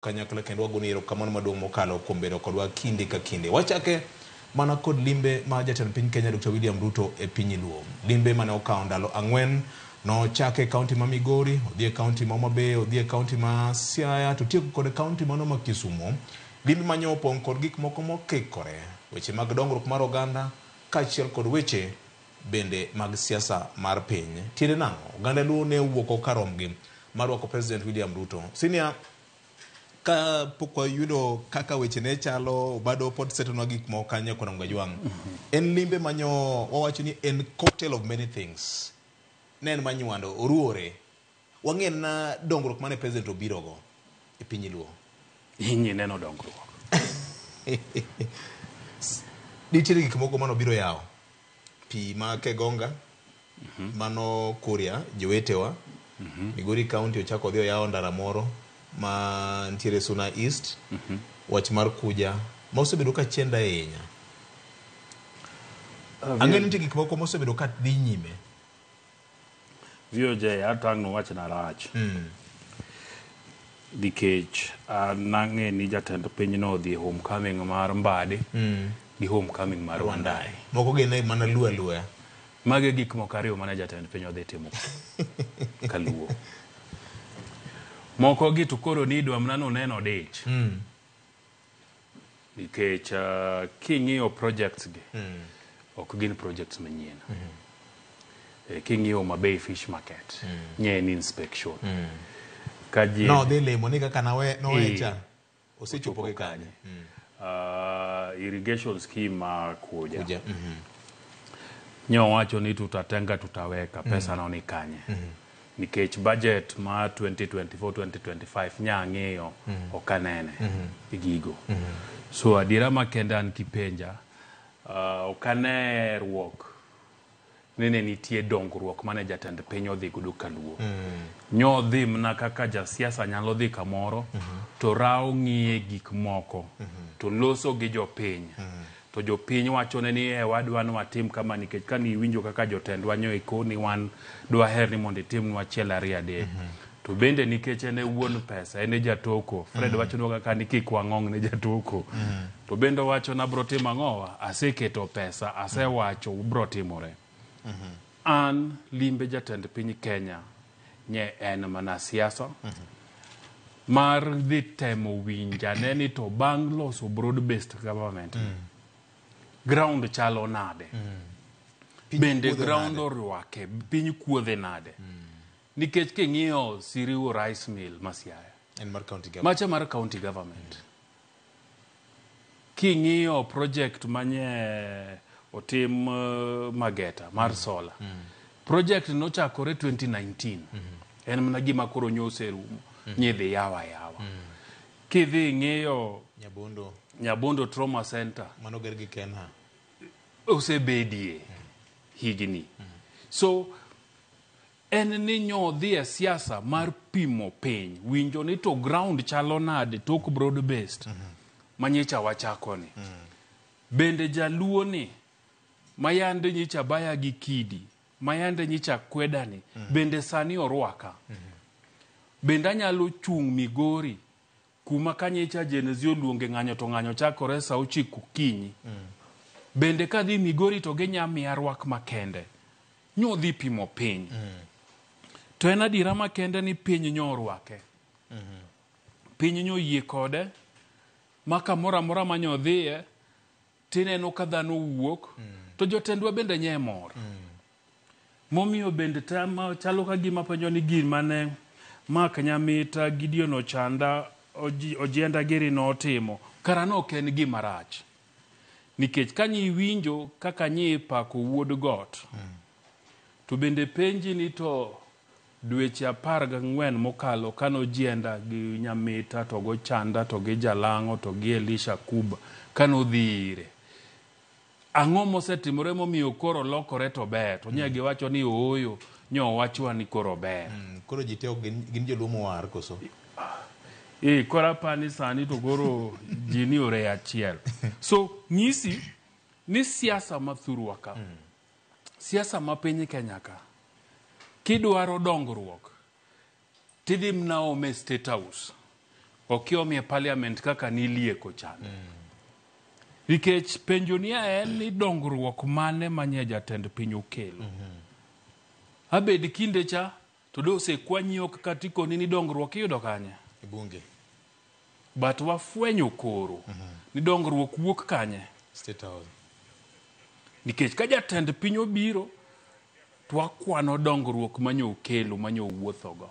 kanyakla kendo wagonero kamano maduong' mokalo kuom bedo kodwa kinde ka kinde. Wachake mana kod limbe ma jatend piny Kenya Dr. William Ruto e piny Luo. Limbe mane okawo ndalo 4 no chake kaunti ma Migori, odhi e kaunti ma Homa Bay, odhi e kaunti ma Siaya, to tieko kod kaunti mano ma Kisumu. Limbe manyo opong' kod gik moko mokikore, weche mag dongruok mar oganda kaachiel kod weche bende mag siasa mar piny. Tiende nang'o? Oganda Luo ne wuok karomgi mar rwako President William Ruto. Senior, ka pok wayudo kaka weche ne chalo, bado pod setonwa gik moko kanyo kono ngajwang'. En limbe manyo wawacho ni en cocktail of many things. Ne en manywando, oruore. Wang'en na dongruok mane President obirogo e piny Luo. Inyi neno dongruok. Nitiere gik moko mano biro yawo. Pi ma Kegonga, mano Kuria, jowetewa. Migori County ochako odhi oyawo ndara moro ma ntiere Suna East. Wach mar Kuja ma osebedo ka chenda ahinya. Ang'e nitie gik moko ma osebedo ka dhi nyime. VOJ atang' no wach na rach. Nikech nang'e ni jatend piny no odhi homecoming mar Mbadi gi homecoming mar Wandai. Moko gine mana luwa. Mage gik moko ariyo mana jatend piny odhi timo kaluo. Moko gitu koro ni idwa mnano neno dich. Nikech king'iyo projects gi ok gin projects manyien. King'iyo Homa Bay Fish Market nye ni inspection. Kaji no dhi limo ni kaka nowecha osechopo ke kanye. Irrigation scheme ma Kuja. Nyo wacho ni tutatenga tutaweka pesa no ni kanye. Nikech budget ma 2024-2025 nyang'eyo okanene igigo. So adira makenda an kipenja okane ruok nene nitie dongruok mane jatend piny odhi gudu kaluo. Nyo dhi mna kaka jasiasa nyalo dhi kamoro to rao ng'iye gik moko to loso gi jopiny. To jopiny wachone ni wadwan watim kama nikech kani winjo kaka jotendwa nyo ikoni wan dwa her ni mondo itimnwa achiel ariyo adek. To bende nikech ene wuon pesa, ene jatoko. Fred wachonwa kaka ni kik wang'ong ne jatoko. To bende wachona bro timo ang'owa, aseketo pesa, asewacho bro timore. An limbe jatend piny Kenya nye en mana siasa mar dhi temo winja neni to bang' loso broad based government ground chalo nade. Bende ground orwake piny kuodhe nade. Nikech king'iyo Siriu Rice Mill Masiaya en mar county government. Macha mar county government. King'iyo project manye otim Mageta mar solar. Project no chakore 2019. En mana gima koro nyose rumo. Nyedhi yawa. Kidhi ng'iyo Nyabondo Trauma Center. Mano gergi Kenha. Osebedie higni. So en ni nyo dhi e siasa mar pimo piny. Winjo ni to ground chalo nade tok broad based. Manyicha wachako ni. Bende jaluo ni mayande nyicha baya gi kidi. Mayande nyicha kweda ni. Bende sani orwaka. Bende anyalo chung Migori. Kuma kanyicha jenezio luonge ng'anyo to ng'anyo chakore sa 9 okinyi. Bende ka dhi Migori to ginyami arwak makende. Nyo dhi pimo piny. To en adira makende ni piny nyo orwake. Piny nyo yie kode. Maka mora manyo dhiye. Tineno ka dhano wuok. To jotendwa bende nye mor. Momiyo bende tama chalo ka gima penjo ni gin mane Mak Nyamita Gideon Ochanda Ojienda Giri no timo. Karano ken gima rach. Nikech kanyi winjo kaka nyi pako wuod got. To bende penji ni to dweche 14 mokalo kano Ojienda gi Nyamita to go Chanda to gi Jalango to gi Elisha Kuba kano dhire. Ang'o mosetimore momiyo koro lokore to ber. To nyegi wacho ni oyo nyo wachwa ni koro ber. Koro jiteo gin joluo mowar koso. Kora pani sani to koro jini ore achiel. So nyisi ni siasa mathurwa ka. Siasa ma piny Kenya ka. Kidwaro dongruok. Tidhi mna ome State House. okiomiye parliament kaka nilieko chan. Nikech penjo ni en ni dongruok mane manye jatend piny okelo. Abed kinde cha to dose kwanyo kaka tikoni ni dongruok iyudo kanye e bunge. But wafwenyo koro ni dongruok wuok kanye State House. Nikech ka jatend piny obiro to wakwano dongruok manyo okelo manyo wuothogo.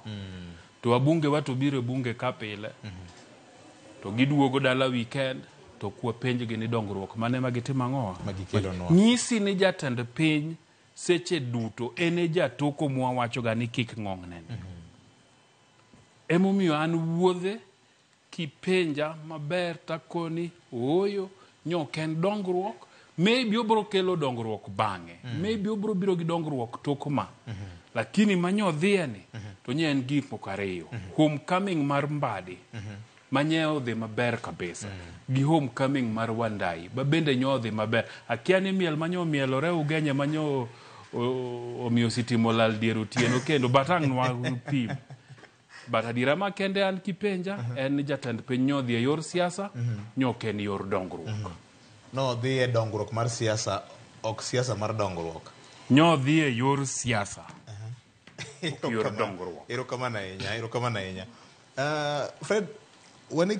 To wabunge wato biro bunge ka pile. To giduogo dala weekend to kwa penjgi ni dongruok mane magitimo ang'o Magikelo nwa. Nyisi ni jatend piny seche duto ene jatoko mwawacho ga ni kik ng'ong'ne. Emomiyo an wuodhe kipenja maber takoni oyo nyoken dongruok, maybe obro kelo dongruok bang'e, maybe obro biro gi dongruok tokma. Lakini manyo dhieni to nye en gik mokariyo. Homecoming mar Mbadi manyeo dhi maber kabisa. Gi homecoming mar Wandai bende nyo dhi maber. Akia ni miel manyo mielore Ugenya manyo omiyo sitimo lal dier otieno kendo batang' nwa pim. But adira ma kende an kipenja en ni jatend piny nyodhi e yor siasa, nyoken yor dongruok. No, dhi e dongruok mar siasa, ok siasa mar dongruok. Nyodhi e yor siasa. Ok yor dongruok. Erokamano ahinya. Fred, wane